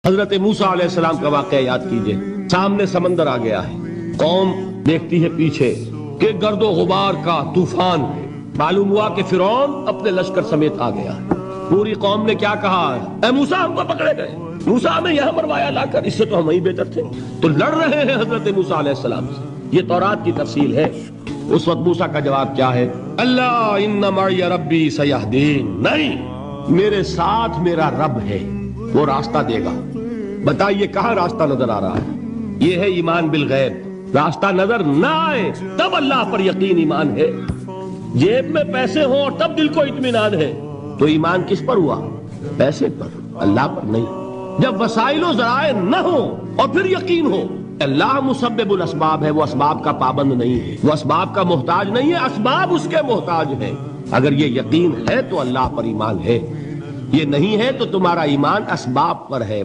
हजरत मूसा अलैहिस्सलाम का वाकया याद कीजिए। सामने समंदर आ गया है, कौम देखती है पीछे कि गर्दो गुबार का तूफान है। मालूम हुआ कि फिरौन अपने लश्कर समेत आ गया है। पूरी कौम ने क्या कहा, ऐ मूसा हमको पकड़े गए, मूसा हमें यहां मरवाया लाकर, इससे तो हम वहीं बेहतर थे। तो लड़ रहे हैं हजरत मूसा अलैहिस्सलाम से। ये तौरात की तफसील है। उस वक्त मूसा का जवाब क्या है, अल्लाह इन्ना मई रब्बी सयहदीन, नहीं, मेरे साथ मेरा रब है, वो रास्ता देगा। बताइए कहां रास्ता नजर आ रहा है? ये है ईमान बिल गैब। रास्ता नजर ना आए तब अल्लाह पर यकीन ईमान है। जेब में पैसे हो और तब दिल को इत्मीनान है, तो ईमान किस पर हुआ? पैसे पर, अल्लाह पर नहीं। जब वसाइलो जराए न हो और फिर यकीन हो, अल्लाह मुसब्बिबुल असबाब है, वो असबाब का पाबंद नहीं है, वो असबाब का मोहताज नहीं है, असबाब उसके मोहताज है। अगर ये यकीन है तो अल्लाह पर ईमान है, ये नहीं है तो तुम्हारा ईमान असबाब पर है।